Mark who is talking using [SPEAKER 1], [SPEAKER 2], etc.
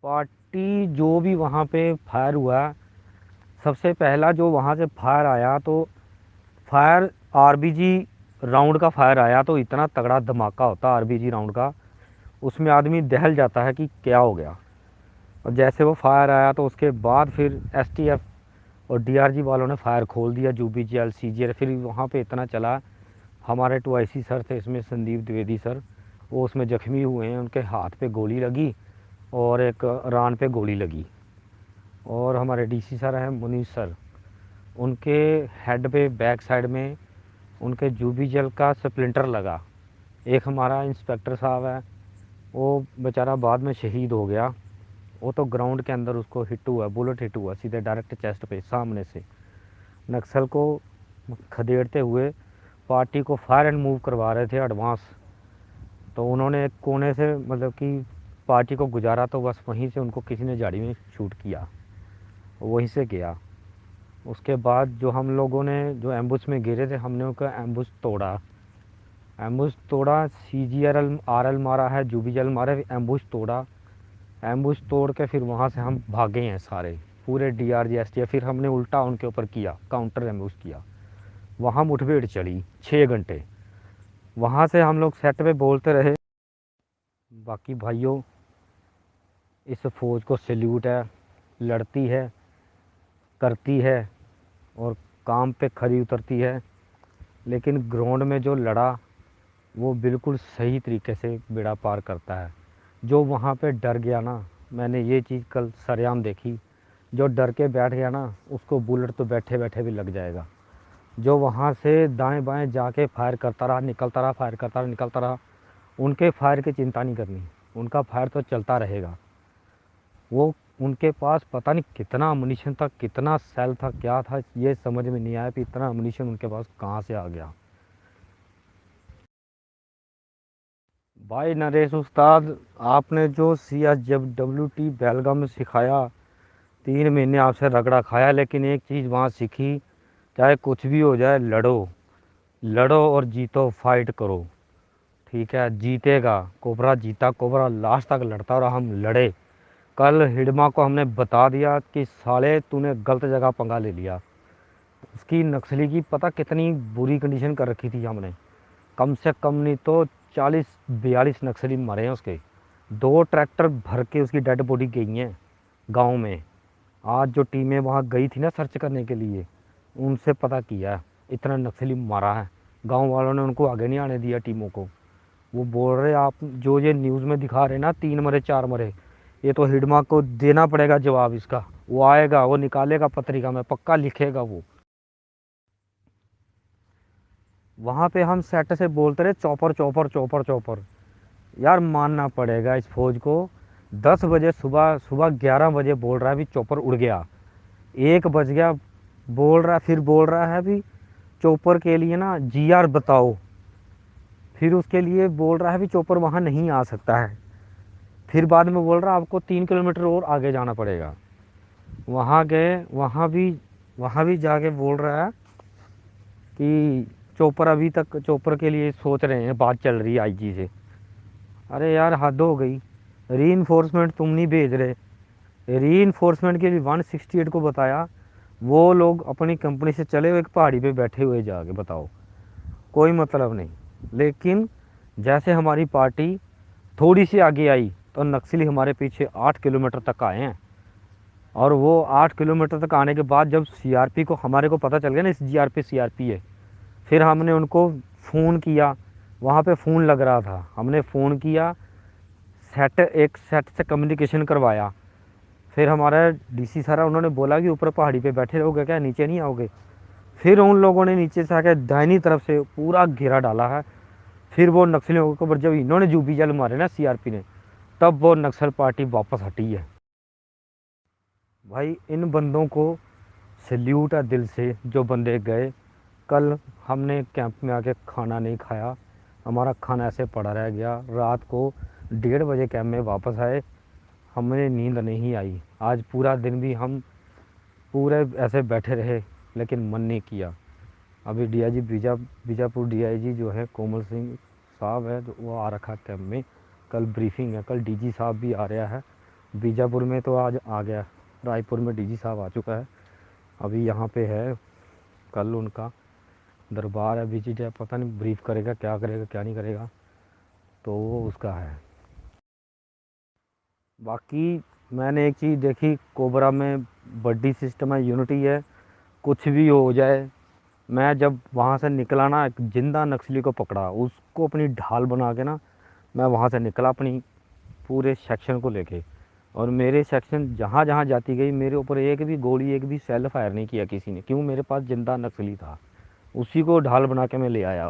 [SPEAKER 1] Party जो भी वहाँ पे फायर हुआ, सबसे पहला जो वहाँ से फायर आया तो फायर आरबीजी राउंड का फायर आया, तो इतना तगड़ा धमाका होता आरबीजी राउंड का, उसमें आदमी दहल जाता है कि क्या हो गया। और जैसे वो फायर आया तो उसके बाद फिर एसटीएफ और डीआरजी वालों ने फायर खोल दिया, यूबीजीएल सीजीएल। फिर वहाँ पे इतना चला, हमारे टूआईसी सर थे इसमें, संदीप द्विवेदी सर, वो उसमें जख्मी हुए हैं, उनके हाथ पे गोली लगी और एक रान पे गोली लगी। और हमारे डीसी सर हैं मुनीष सर, उनके हेड पे बैक साइड में उनके यूबीजीएल का स्प्लिंटर लगा। एक हमारा इंस्पेक्टर साहब है, वो बेचारा बाद में शहीद हो गया। वो तो ग्राउंड के अंदर उसको हिट हुआ, बुलेट हिट हुआ सीधे डायरेक्ट चेस्ट पे सामने से। नक्सल को खदेड़ते हुए पार्टी को फायर एंड मूव करवा रहे थे एडवांस, तो उन्होंने एक कोने से मतलब कि पार्टी को गुजारा, तो बस वहीं से उनको किसी ने झाड़ी में शूट किया, वहीं से गया। उसके बाद जो हम लोगों ने जो एम्बुश में गिरे थे, हमने उनका एम्बुश तोड़ा। एम्बुश तोड़ा, सीजीआरएल आरएल मारा है, जूबीजल मारा है, एम्बुश तोड़ा। एम्बुश तोड़ के फिर वहाँ से हम भागे हैं सारे, पूरे डीआरजी एसटीएफ। फिर हमने उल्टा उनके ऊपर किया, काउंटर एम्बुश किया। वहाँ मुठभेड़ चली 6 घंटे। वहाँ से हम लोग सेट पे बोलते रहे। बाकी भाइयों, इस फौज को सैल्यूट है, लड़ती है, करती है और काम पे खरी उतरती है। लेकिन ग्राउंड में जो लड़ा वो बिल्कुल सही तरीके से बेड़ा पार करता है। जो वहाँ पे डर गया ना, मैंने ये चीज़ कल सरेआम देखी, जो डर के बैठ गया ना, उसको बुलेट तो बैठे बैठे भी लग जाएगा। जो वहाँ से दाएं बाएं जाके फायर करता रहा, निकलता रहा, फायर करता रहा, निकलता रहा, उनके फायर की चिंता नहीं करनी, उनका फायर तो चलता रहेगा। वो उनके पास पता नहीं कितना अमुनिशन था, कितना सेल था, क्या था, ये समझ में नहीं आया कि इतना अमुनिशन उनके पास कहाँ से आ गया। भाई नरेश उस्ताद, आपने जो सी एच जब डब्ल्यू टी बेलगाम में सिखाया, 3 महीने आपसे रगड़ा खाया, लेकिन एक चीज़ वहाँ सीखी, चाहे कुछ भी हो जाए, लड़ो, लड़ो और जीतो, फाइट करो। ठीक है, जीतेगा कोबरा, जीता कोबरा, लास्ट तक लड़ता और हम लड़े। कल हिडमा को हमने बता दिया कि साले तूने गलत जगह पंगा ले लिया। उसकी नक्सली की पता कितनी बुरी कंडीशन कर रखी थी हमने, कम से कम नहीं तो 40-42 नक्सली मरे हैं उसके। 2 ट्रैक्टर भर के उसकी डेड बॉडी गई हैं गांव में। आज जो टीमें वहाँ गई थी ना सर्च करने के लिए, उनसे पता किया, इतना नक्सली मारा है। गांव वालों ने उनको आगे नहीं आने दिया टीमों को। वो बोल रहे आप जो ये न्यूज़ में दिखा रहे ना 3 मरे 4 मरे, ये तो हिडमा को देना पड़ेगा जवाब इसका। वो आएगा, वो निकालेगा पत्रिका में, पक्का लिखेगा वो। वहाँ पे हम सेट से बोलते रहे चौपर चौपर चौपर चौपर। यार मानना पड़ेगा इस फौज को। 10 बजे सुबह, सुबह 11 बजे बोल रहा है भी चौपर उड़ गया। 1 बज गया, बोल रहा है, फिर बोल रहा है भी चौपर के लिए ना जीआर बताओ। फिर उसके लिए बोल रहा है भी चौपर वहाँ नहीं आ सकता है। फिर बाद में बोल रहा है आपको 3 किलोमीटर और आगे जाना पड़ेगा। वहाँ गए, वहाँ भी जाके बोल रहा है कि चौपर अभी तक, चौपर के लिए सोच रहे हैं, बात चल रही है आईजी से। अरे यार हद हो गई, री इन्फोर्समेंट तुम नहीं भेज रहे। री इन्फोर्समेंट के लिए 168 को बताया, वो लोग अपनी कंपनी से चले हुए एक पहाड़ी पे बैठे हुए जाके, बताओ, कोई मतलब नहीं। लेकिन जैसे हमारी पार्टी थोड़ी सी आगे आई तो नक्सली हमारे पीछे 8 किलोमीटर तक आए हैं। और वो 8 किलोमीटर तक आने के बाद जब सीआरपी को, हमारे को पता चल गया ना इस जीआरपी सीआरपी है, फिर हमने उनको फ़ोन किया। वहाँ पे फ़ोन लग रहा था, हमने फ़ोन किया, एक सेट से कम्युनिकेशन करवाया। फिर हमारा डीसी सर है, उन्होंने बोला कि ऊपर पहाड़ी पे बैठे रहोगे क्या, नीचे नहीं आओगे। फिर उन लोगों ने नीचे से आके दाहिनी तरफ से पूरा घेरा डाला है। फिर वो नक्सलियों के ऊपर जब इन्होंने जूबी जल मारे ना सीआरपी ने, तब वो नक्सल पार्टी वापस हटी है। भाई इन बंदों को सैल्यूट है दिल से, जो बंदे गए। कल हमने कैंप में आके खाना नहीं खाया, हमारा खाना ऐसे पड़ा रह गया। रात को 1:30 बजे कैंप में वापस आए, हमें नींद नहीं आई। आज पूरा दिन भी हम पूरे ऐसे बैठे रहे, लेकिन मन नहीं किया। अभी डीआईजी बीजापुर डीआईजी जो है कोमल सिंह साहब है, तो वो आ रखा कैंप में। कल ब्रीफिंग है, कल डीजी साहब भी आ रहा है, बीजापुर में तो आज आ गया, रायपुर में डीजी साहब आ चुका है, अभी यहाँ पे है। कल उनका दरबार है, विजिट है, पता नहीं ब्रीफ करेगा क्या नहीं करेगा, तो वो उसका है। बाकी मैंने एक चीज़ देखी, कोबरा में बड्डी सिस्टम है, यूनिटी है, कुछ भी हो जाए। मैं जब वहाँ से निकला ना, एक जिंदा नक्सली को पकड़ा, उसको अपनी ढाल बना के ना मैं वहाँ से निकला अपनी पूरे सेक्शन को लेके। और मेरे सेक्शन जहाँ जहाँ जाती गई, मेरे ऊपर एक भी गोली, एक भी सेल फायर नहीं किया किसी ने, क्यों? मेरे पास जिंदा नक्सली था, उसी को ढाल बना के मैं ले आया।